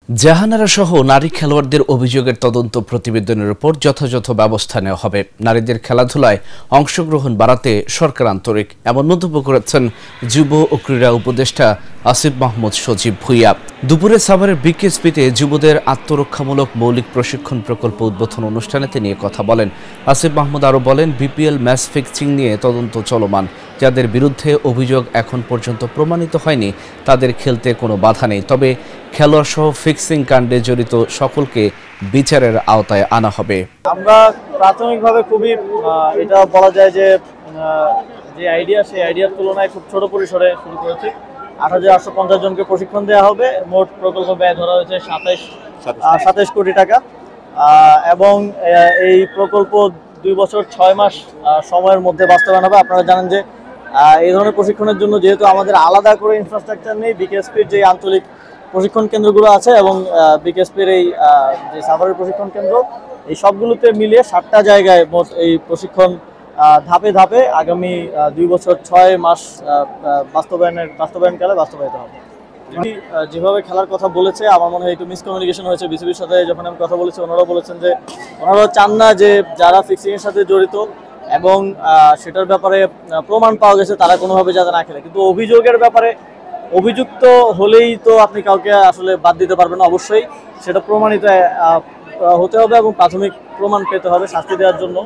জাহানারা সহ নারী খেলোয়াড়দের অভিযোগের তদন্ত প্রতিবেদনের উপর যথাযথ ব্যবস্থা নেওয়া হবে। নারীদের খেলাধুলায় অংশগ্রহণ বাড়াতে সরকার আন্তরিক, এমন মন্তব্য করেছেন যুব ও ক্রীড়া উপদেষ্টা আসিফ মাহমুদ সজীব ভুইয়া। দুপুরে সাভারের বিকেএসপিতে যুবদের আত্মরক্ষামূলক মৌলিক প্রশিক্ষণ প্রকল্প উদ্বোধন অনুষ্ঠানে তিনি কথা বলেন। আসিফ মাহমুদ আরও বলেন, বিপিএল ম্যাচ ফিক্সিং নিয়ে তদন্ত চলমান। যাদের বিরুদ্ধে অভিযোগ এখন পর্যন্ত প্রমাণিত হয়নি তাদের খেলতে কোনো বাধা নেই, তবে খেলোয়াড় সহ ফিক্সিং কাণ্ডে জড়িত সকলকে বিচারের আওতায় আনা হবে। আমরা প্রাথমিকভাবে খুবই এটা বলা যায় যে আইডিয়া, সেই আইডিয়ার তুলনায় খুব ছোট পরিসরে শুরু করেছি। ৮,৮৫০ জনকে প্রশিক্ষণ দেওয়া হবে। মোট প্রকল্প ব্যয় ধরা হয়েছে ২৭ কোটি টাকা এবং এই প্রকল্প ২ বছর ৬ মাস সময়ের মধ্যে বাস্তবায়ন হবে। আপনারা জানেন যে এই ধরনের প্রশিক্ষণের জন্য যেহেতু আমাদের আলাদা করে ইনফ্রাস্ট্রাকচার নেই, বিকেএসপির যে আঞ্চলিক প্রশিক্ষণ কেন্দ্রগুলো আছে এবং বিকেএসপির এই যে সাভারের প্রশিক্ষণ কেন্দ্র, এই সবগুলোতে মিলিয়ে ৭টা জায়গায় মোট এই প্রশিক্ষণ ধাপে ধাপে আগামী ২ বছর ৬ মাস বাস্তবায়নকালে বাস্তবায়িত হবে। যেভাবে খেলার কথা বলেছে, আমার মনে হয় একটু মিসকমিউনিকেশন হয়েছে। বিসিবির সাথে যখন আমি কথা বলেছি, ওনারাও বলেছেন যে ওনারাও চান না যে যারা ফিক্সিংয়ের সাথে জড়িত এবং সেটার ব্যাপারে প্রমাণ পাওয়া গেছে তারা কোনোভাবে যাতে না খেলে। কিন্তু অভিযোগের ব্যাপারে অভিযুক্ত হলেই তো আপনি কাউকে আসলে বাদ দিতে পারবেন না, অবশ্যই সেটা প্রমাণিত হতে হবে এবং প্রাথমিক প্রমাণ পেতে হবে শাস্তি দেওয়ার জন্য।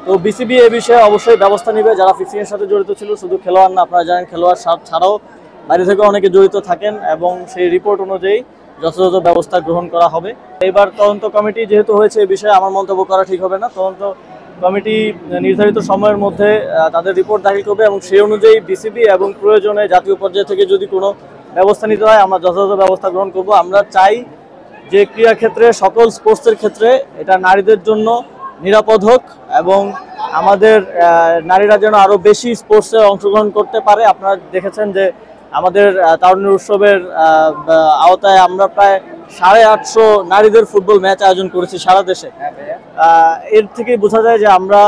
তো বিসিবি এ বিষয়ে অবশ্যই ব্যবস্থা নেবে। যারা ফিক্সিংয়ের সাথে জড়িত ছিল, শুধু খেলোয়াড় না, আপনারা জানেন খেলোয়াড় ছাড়াও বাইরে থেকে অনেকে জড়িত থাকেন এবং সেই রিপোর্ট অনুযায়ী যথাযথ ব্যবস্থা গ্রহণ করা হবে। এবার তদন্ত কমিটি যেহেতু হয়েছে, এই বিষয়ে আমার মন্তব্য করা ঠিক হবে না। তদন্ত কমিটি নির্ধারিত সময়ের মধ্যে তাদের রিপোর্ট দাখিল করবে এবং সেই অনুযায়ী বিসিবি এবং প্রয়োজনে জাতীয় পর্যায় থেকে যদি কোনো ব্যবস্থা নিতে হয় আমরা যথাযথ ব্যবস্থা গ্রহণ করব। আমরা চাই যে ক্রীড়া ক্ষেত্রে, সকল স্পোর্টসের ক্ষেত্রে এটা নারীদের জন্য নিরাপদ হোক এবং আমাদের নারীরা যেন আরও বেশি স্পোর্টসে অংশগ্রহণ করতে পারে। আপনারা দেখেছেন যে আমাদের তারুণ্য উৎসবের আওতায় আমরা প্রায় 850 নারীদের ফুটবল ম্যাচ আয়োজন করেছি সারা দেশে। এর থেকে বোঝা যায় যে আমরা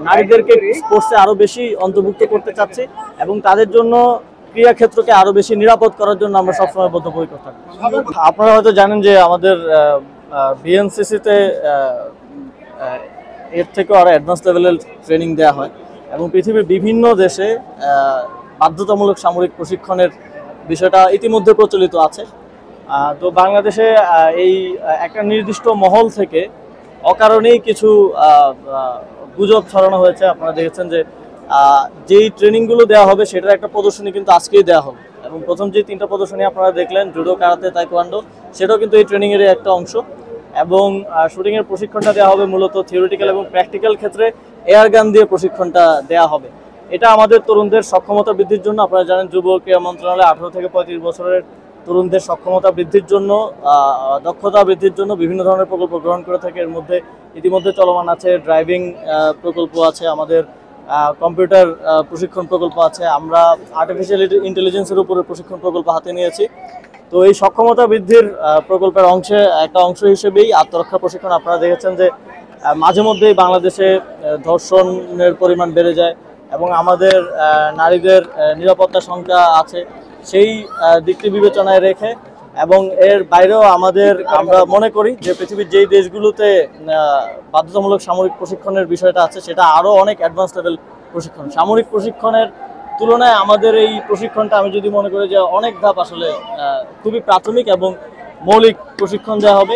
নারীদেরকে স্পোর্টসে আরও বেশি অন্তর্ভুক্ত করতে চাচ্ছি এবং তাদের জন্য ক্রীড়া ক্ষেত্রকে আরও বেশি নিরাপদ করার জন্য আমরা সবসময় বদ্ধপরিকর থাকি। আপনারা হয়তো জানেন যে আমাদের বিএনসিসিতে এর থেকেও আরও অ্যাডভান্স লেভেলের ট্রেনিং দেওয়া হয় এবং পৃথিবীর বিভিন্ন দেশে বাধ্যতামূলক সামরিক প্রশিক্ষণের বিষয়টা ইতিমধ্যে প্রচলিত আছে। তো বাংলাদেশে এই একটা নির্দিষ্ট মহল থেকে অকারণেই কিছু গুজব ছড়ানো হয়েছে। আপনারা দেখেছেন যে যেই ট্রেনিংগুলো দেওয়া হবে সেটার একটা প্রদর্শনী কিন্তু আজকেই দেওয়া হবে এবং প্রথম যে 3টা প্রদর্শনী আপনারা দেখলেন, জুডো, কারাতে, তাইকোয়ান্ডো, সেটাও কিন্তু এই ট্রেনিংয়ের একটা অংশ এবং শুটিংয়ের প্রশিক্ষণটা দেওয়া হবে মূলত থিওরিটিক্যাল এবং প্র্যাকটিক্যাল ক্ষেত্রে এয়ার গান দিয়ে প্রশিক্ষণটা দেওয়া হবে। এটা আমাদের তরুণদের সক্ষমতা বৃদ্ধির জন্য, আপনারা জানেন যুব ক্রীড়া মন্ত্রণালয় 18 থেকে 35 বছরের তরুণদের সক্ষমতা বৃদ্ধির জন্য, দক্ষতা বৃদ্ধির জন্য বিভিন্ন ধরনের প্রকল্প গ্রহণ করে থাকে। এর মধ্যে ইতিমধ্যে চলমান আছে ড্রাইভিং প্রকল্প আছে, আমাদের কম্পিউটার প্রশিক্ষণ প্রকল্প আছে, আমরা আর্টিফিশিয়াল ইন্টেলিজেন্সের উপরে প্রশিক্ষণ প্রকল্প হাতে নিয়েছি। তো এই সক্ষমতা বৃদ্ধির প্রকল্পের একটা অংশ হিসেবেই আত্মরক্ষা প্রশিক্ষণ। আপনারা দেখেছেন যে মাঝে মধ্যেই বাংলাদেশে ধর্ষণের পরিমাণ বেড়ে যায় এবং আমাদের নারীদের নিরাপত্তা সংখ্যা আছে, সেই দিকটি বিবেচনায় রেখে এবং এর বাইরেও আমরা মনে করি যে পৃথিবীর যেই দেশগুলোতে বাধ্যতামূলক সামরিক প্রশিক্ষণের বিষয়টা আছে সেটা আরও অনেক অ্যাডভান্স লেভেল প্রশিক্ষণ। সামরিক প্রশিক্ষণের তুলনায় আমাদের এই প্রশিক্ষণটা আমি যদি মনে করি যে অনেক ধাপ, আসলে খুবই প্রাথমিক এবং মৌলিক প্রশিক্ষণ দেওয়া হবে।